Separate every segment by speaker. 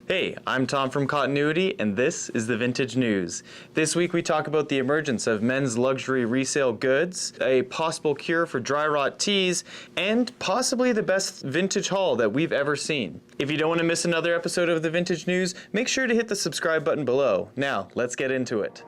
Speaker 1: Hey, I'm Tom from Continuity, and this is the Vintage News. This week we talk about the emergence of men's luxury resale goods, a possible cure for dry rot tees, and possibly the best vintage haul that we've ever seen. If you don't want to miss another episode of the Vintage News, make sure to hit the subscribe button below. Now, let's get into it.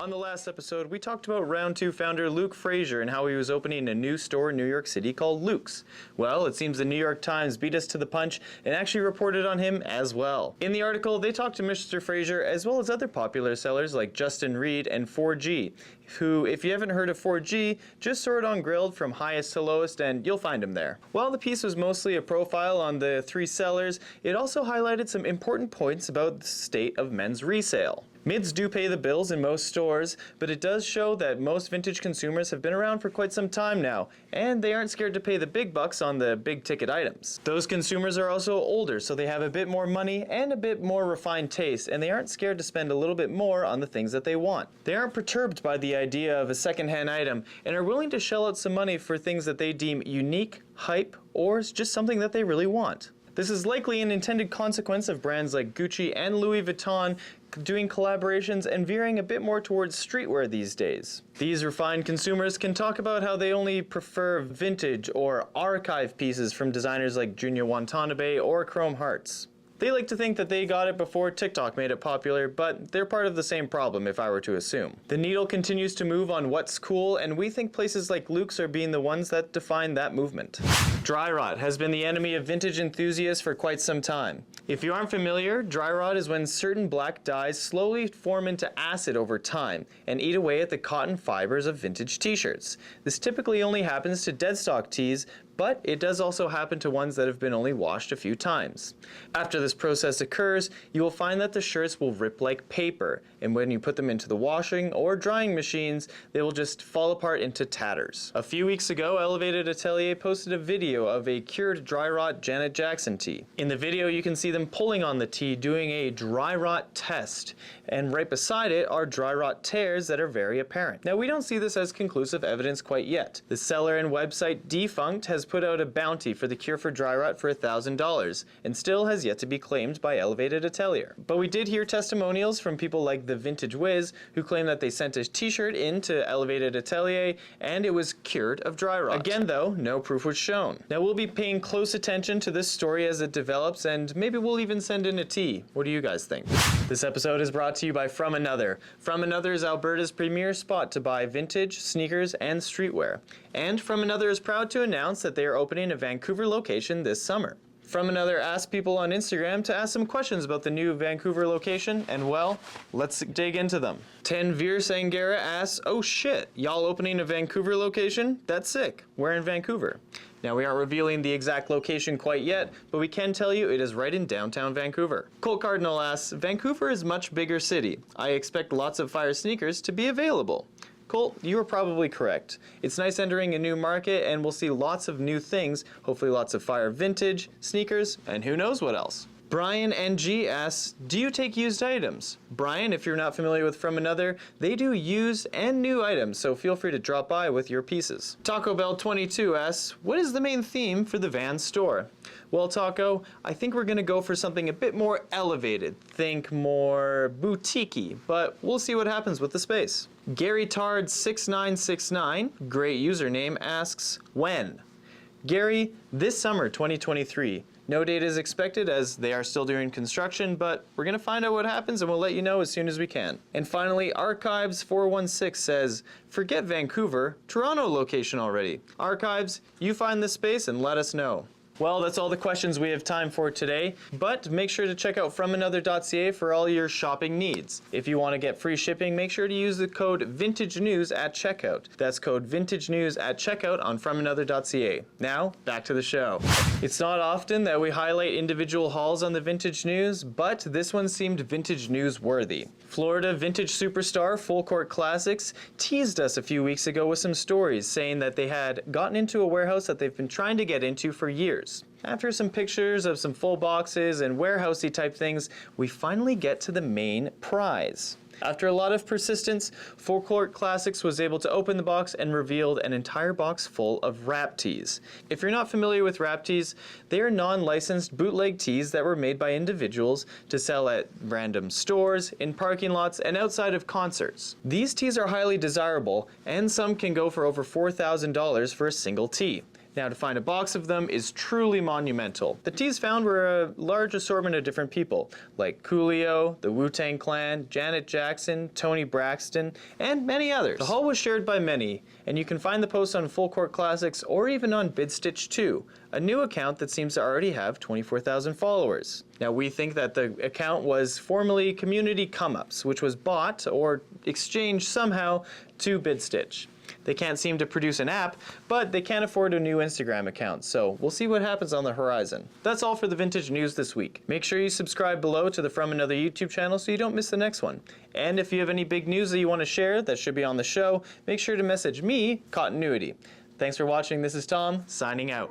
Speaker 1: On the last episode, we talked about Round 2 founder Luke Fracher and how he was opening a new store in New York City called Luke's. Well, it seems the New York Times beat us to the punch and actually reported on him as well. In the article, they talked to Mr. Fracher as well as other popular sellers like Justin Reed and 4G, who, if you haven't heard of 4G, just sort on Grilled from highest to lowest and you'll find him there. While the piece was mostly a profile on the three sellers, it also highlighted some important points about the state of men's resale. Mids do pay the bills in most stores, but it does show that most vintage consumers have been around for quite some time now, and they aren't scared to pay the big bucks on the big ticket items. Those consumers are also older, so they have a bit more money and a bit more refined taste, and they aren't scared to spend a little bit more on the things that they want. They aren't perturbed by the idea of a secondhand item, and are willing to shell out some money for things that they deem unique, hype, or just something that they really want. This is likely an intended consequence of brands like Gucci and Louis Vuitton doing collaborations and veering a bit more towards streetwear these days. These refined consumers can talk about how they only prefer vintage or archive pieces from designers like Junya Watanabe or Chrome Hearts. They like to think that they got it before TikTok made it popular, but they're part of the same problem if I were to assume. The needle continues to move on what's cool, and we think places like Luke's are being the ones that define that movement. Dry rot has been the enemy of vintage enthusiasts for quite some time. If you aren't familiar, dry rot is when certain black dyes slowly form into acid over time and eat away at the cotton fibers of vintage t-shirts. This typically only happens to dead stock tees, but it does also happen to ones that have been only washed a few times. After this process occurs, you will find that the shirts will rip like paper, and when you put them into the washing or drying machines, they will just fall apart into tatters. A few weeks ago, Elevated Atelier posted a video of a cured dry rot Janet Jackson tee. In the video, you can see them pulling on the tee doing a dry rot test, and right beside it are dry rot tears that are very apparent. Now, we don't see this as conclusive evidence quite yet. The seller and website Defunct has put out a bounty for the cure for dry rot for $1,000 and still has yet to be claimed by Elevated Atelier. But we did hear testimonials from people like the Vintage Wiz who claim that they sent a t-shirt in to Elevated Atelier and it was cured of dry rot. Again though, no proof was shown. Now we'll be paying close attention to this story as it develops, and maybe we'll even send in a tee. What do you guys think? This episode is brought to you by From Another. From Another is Alberta's premier spot to buy vintage, sneakers, and streetwear. And From Another is proud to announce that they are opening a Vancouver location this summer. From Another asked people on Instagram to ask some questions about the new Vancouver location, and well, let's dig into them. Tanvir Sangara asks, "Oh shit, y'all opening a Vancouver location? That's sick. Where in Vancouver?" Now, we aren't revealing the exact location quite yet, but we can tell you it is right in downtown Vancouver. Colt Cardinal asks, "Vancouver is a much bigger city. I expect lots of fire sneakers to be available." Colt, you are probably correct. It's nice entering a new market and we'll see lots of new things, hopefully lots of fire vintage, sneakers, and who knows what else. Brian NG asks, "Do you take used items?" Brian, if you're not familiar with From Another, they do used and new items, so feel free to drop by with your pieces. Taco Bell 22 asks, "What is the main theme for the Van store?" Well, Taco, I think we're gonna go for something a bit more elevated. Think more boutique-y, but we'll see what happens with the space. Gary Tard 6969, great username, asks, "When?" Gary, this summer 2023. No date is expected as they are still doing construction, but we're going to find out what happens and we'll let you know as soon as we can. And finally, Archives 416 says, "Forget Vancouver, Toronto location already. Archives, you find this space and let us know." Well, that's all the questions we have time for today, but make sure to check out FromAnother.ca for all your shopping needs. If you want to get free shipping, make sure to use the code VintageNews at checkout. That's code VintageNews at checkout on FromAnother.ca. Now, back to the show. It's not often that we highlight individual hauls on the Vintage News, but this one seemed Vintage News worthy. Florida vintage superstar Full Court Classics teased us a few weeks ago with some stories saying that they had gotten into a warehouse that they've been trying to get into for years. After some pictures of some full boxes and warehousey type things, we finally get to the main prize. After a lot of persistence, Full Court Classics was able to open the box and revealed an entire box full of wrap tees. If you're not familiar with wrap tees, they are non-licensed bootleg tees that were made by individuals to sell at random stores, in parking lots, and outside of concerts. These tees are highly desirable, and some can go for over $4,000 for a single tee. Now, to find a box of them is truly monumental. The tees found were a large assortment of different people, like Coolio, the Wu-Tang Clan, Janet Jackson, Toni Braxton, and many others. The haul was shared by many, and you can find the post on Full Court Classics or even on BidStitch 2, a new account that seems to already have 24,000 followers. Now, we think that the account was formerly Community Come-Ups, which was bought or exchanged somehow to BidStitch. They can't seem to produce an app, but they can't afford a new Instagram account, so we'll see what happens on the horizon. That's all for the vintage news this week. Make sure you subscribe below to the From Another YouTube channel so you don't miss the next one. And if you have any big news that you want to share that should be on the show, make sure to message me, Continuity. Thanks for watching. This is Tom, signing out.